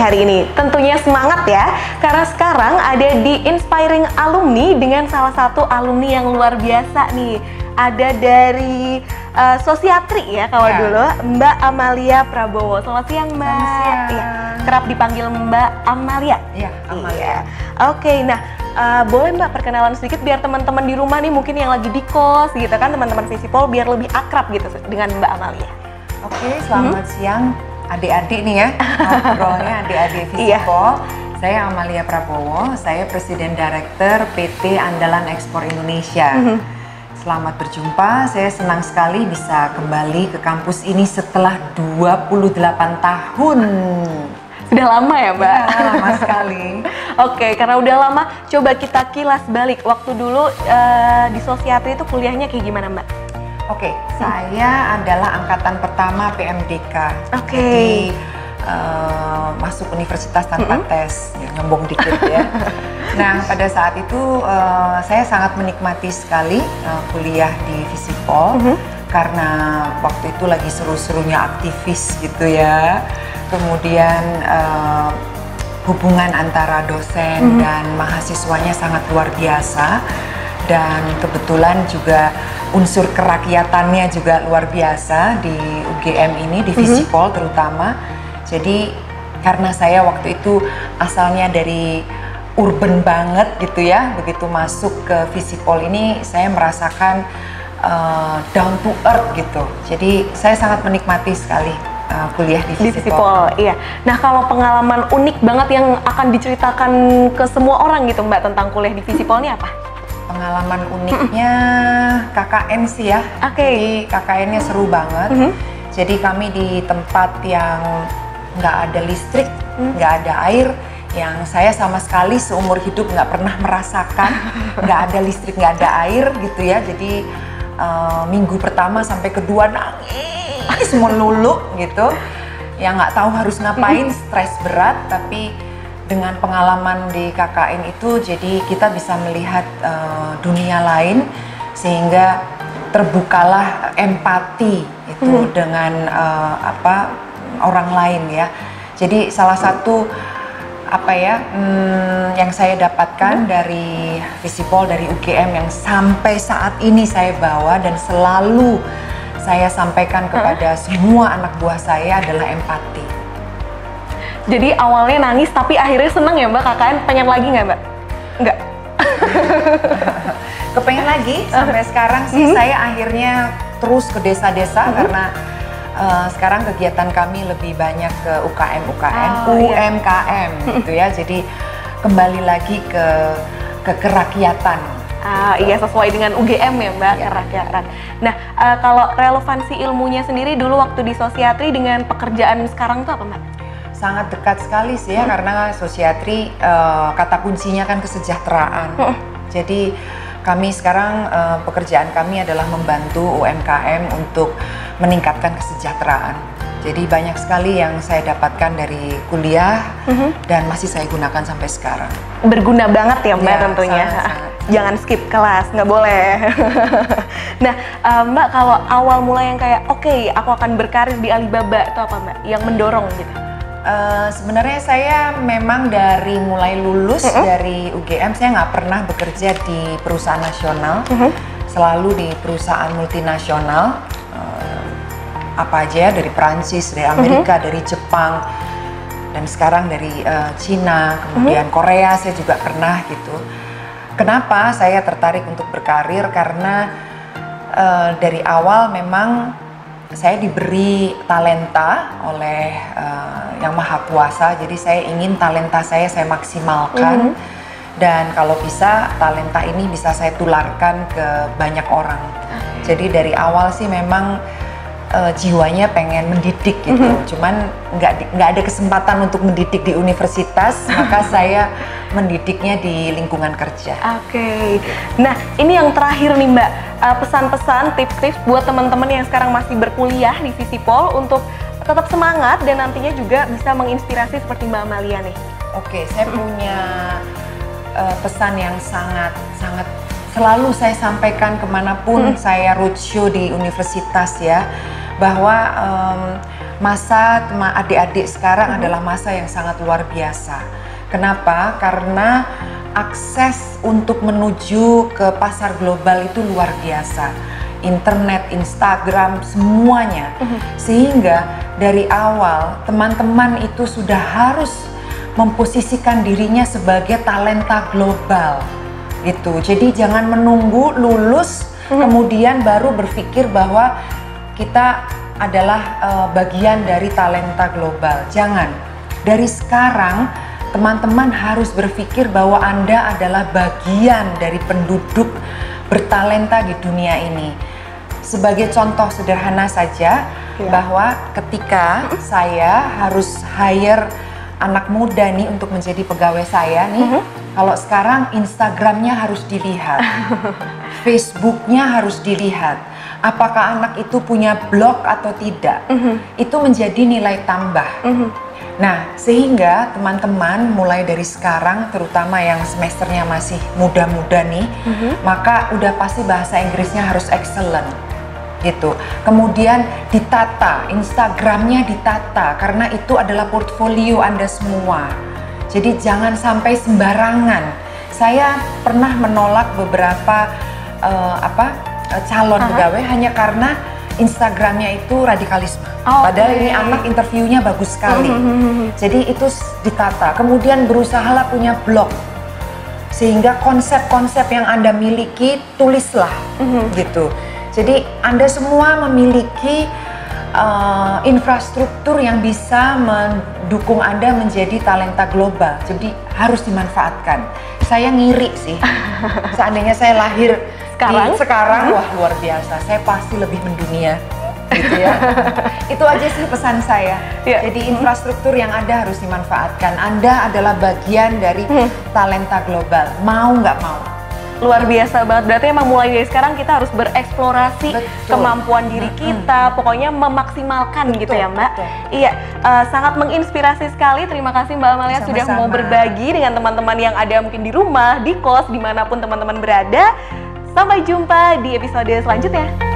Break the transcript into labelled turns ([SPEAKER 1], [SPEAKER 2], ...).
[SPEAKER 1] hari ini. Tentunya semangat ya, karena sekarang ada di Inspiring Alumni dengan salah satu alumni yang luar biasa nih. Ada dari Sosiatri ya kalau dulu, Mbak Amalia Prabowo. Selamat siang Mbak.
[SPEAKER 2] Selamat siang.
[SPEAKER 1] Ya, kerap dipanggil Mbak Amalia.
[SPEAKER 2] Iya, Amalia.
[SPEAKER 1] Iya. Oke, nah boleh Mbak perkenalan sedikit biar teman-teman di rumah nih mungkin yang lagi di kos gitu kan, teman-teman Visipol biar lebih akrab gitu dengan Mbak Amalia.
[SPEAKER 2] Oke, selamat siang adik-adik nih ya, ngobrolnya adik-adik Visipol. Saya Amalia Prabowo, saya Presiden Director PT Andalan Ekspor Indonesia. Selamat berjumpa, saya senang sekali bisa kembali ke kampus ini setelah 28 tahun.
[SPEAKER 1] Sudah lama ya Mbak?
[SPEAKER 2] Ya, lama sekali.
[SPEAKER 1] Oke, karena udah lama, coba kita kilas balik. Waktu dulu di Sosiatri itu kuliahnya kayak gimana Mbak?
[SPEAKER 2] Oke, saya adalah angkatan pertama PMDK.
[SPEAKER 1] Oke.
[SPEAKER 2] Jadi masuk universitas tanpa tes, ya, nyombong dikit ya. Nah, pada saat itu saya sangat menikmati sekali kuliah di Visipol karena waktu itu lagi seru-serunya aktivis gitu ya. Kemudian hubungan antara dosen dan mahasiswanya sangat luar biasa, dan kebetulan juga unsur kerakyatannya juga luar biasa di UGM ini, di Visipol terutama. Jadi karena saya waktu itu asalnya dari urban banget gitu ya, begitu masuk ke Visipol ini saya merasakan down to earth gitu. Jadi saya sangat menikmati sekali kuliah di Visipol.
[SPEAKER 1] Iya. Nah, kalau pengalaman unik banget yang akan diceritakan ke semua orang gitu Mbak tentang kuliah di Visipol ini apa?
[SPEAKER 2] Pengalaman uniknya KKN sih ya. Jadi KKN-nya seru banget. Jadi kami di tempat yang nggak ada listrik, nggak ada air, yang saya sama sekali seumur hidup nggak pernah merasakan. Nggak ada listrik, nggak ada air gitu ya. Jadi minggu pertama sampai kedua nangis melulu gitu. Yang nggak tahu harus ngapain, stres berat, tapi dengan pengalaman di KKN itu jadi kita bisa melihat dunia lain, sehingga terbukalah empati itu dengan orang lain ya. Jadi salah satu yang saya dapatkan dari Visipol, dari UGM yang sampai saat ini saya bawa dan selalu saya sampaikan kepada semua anak buah saya adalah empati.
[SPEAKER 1] Jadi awalnya nangis tapi akhirnya seneng ya Mbak, KKN pengen lagi nggak Mbak? Nggak?
[SPEAKER 2] Kepengen lagi, sampai sekarang sih saya akhirnya terus ke desa-desa karena sekarang kegiatan kami lebih banyak ke UMKM gitu ya. Jadi kembali lagi ke kerakyatan.
[SPEAKER 1] Iya, sesuai dengan UGM ya Mbak, kerakyatan. Nah, kalau relevansi ilmunya sendiri dulu waktu di Sosiatri dengan pekerjaan sekarang tuh apa Mbak?
[SPEAKER 2] Sangat dekat sekali sih ya, karena Sosiatri kata kuncinya kan kesejahteraan. Jadi kami sekarang pekerjaan kami adalah membantu UMKM untuk meningkatkan kesejahteraan. Jadi banyak sekali yang saya dapatkan dari kuliah dan masih saya gunakan sampai sekarang.
[SPEAKER 1] Berguna banget ya Mbak tentunya.
[SPEAKER 2] Sangat.
[SPEAKER 1] Jangan skip kelas, nggak boleh. Nah Mbak, kalau awal mulai yang kayak oke, aku akan berkarir di Alibaba itu apa Mbak? Yang mendorong gitu?
[SPEAKER 2] Sebenarnya saya memang dari mulai lulus dari UGM saya nggak pernah bekerja di perusahaan nasional, selalu di perusahaan multinasional, apa aja ya, dari Perancis, dari Amerika, dari Jepang, dan sekarang dari Cina, kemudian Korea saya juga pernah gitu. Kenapa saya tertarik untuk berkarir? Karena dari awal memang saya diberi talenta oleh Yang Maha Kuasa, jadi saya ingin talenta saya maksimalkan, dan kalau bisa talenta ini bisa saya tularkan ke banyak orang. Jadi dari awal sih memang jiwanya pengen mendidik gitu, cuman nggak ada kesempatan untuk mendidik di universitas, maka saya mendidiknya di lingkungan kerja.
[SPEAKER 1] Oke. Nah, ini yang terakhir nih Mbak, pesan-pesan, tips-tips buat teman-teman yang sekarang masih berkuliah di Visipol untuk tetap semangat dan nantinya juga bisa menginspirasi seperti Mbak Amalia nih.
[SPEAKER 2] Oke, saya punya pesan yang sangat selalu saya sampaikan kemanapun saya roadshow di universitas ya, bahwa masa adik-adik sekarang adalah masa yang sangat luar biasa. Kenapa? Karena akses untuk menuju ke pasar global itu luar biasa. Internet, Instagram, semuanya. Sehingga dari awal teman-teman itu sudah harus memposisikan dirinya sebagai talenta global gitu. Jadi jangan menunggu lulus kemudian baru berpikir bahwa kita adalah bagian dari talenta global. Jangan. Dari sekarang teman-teman harus berpikir bahwa Anda adalah bagian dari penduduk bertalenta di dunia ini. Sebagai contoh sederhana saja, bahwa ketika saya harus hire anak muda nih untuk menjadi pegawai saya nih, kalau sekarang Instagramnya harus dilihat, Facebooknya harus dilihat, apakah anak itu punya blog atau tidak, itu menjadi nilai tambah. Nah, sehingga teman-teman mulai dari sekarang, terutama yang semesternya masih muda-muda nih, maka udah pasti bahasa Inggrisnya harus excellent gitu. Kemudian ditata, Instagramnya ditata, karena itu adalah portfolio Anda semua. Jadi jangan sampai sembarangan. Saya pernah menolak beberapa calon pegawai hanya karena Instagramnya itu radikalisme. Padahal ini anak interviewnya bagus sekali. Jadi itu ditata. Kemudian berusahalah punya blog. Sehingga konsep-konsep yang Anda miliki tulislah gitu. Jadi Anda semua memiliki infrastruktur yang bisa mendukung Anda menjadi talenta global. Jadi harus dimanfaatkan. Saya ngiri sih. Seandainya saya lahir sekarang, wah luar biasa. Saya pasti lebih mendunia. Gitu ya. Itu aja sih pesan saya. Jadi infrastruktur yang ada harus dimanfaatkan. Anda adalah bagian dari talenta global. Mau nggak mau.
[SPEAKER 1] Luar biasa banget, berarti emang mulai dari sekarang kita harus bereksplorasi kemampuan diri kita, pokoknya memaksimalkan gitu ya Mbak. Iya, sangat menginspirasi sekali. Terima kasih Mbak Amalia sudah mau berbagi dengan teman-teman yang ada mungkin di rumah, di kos, dimanapun teman-teman berada. Sampai jumpa di episode selanjutnya.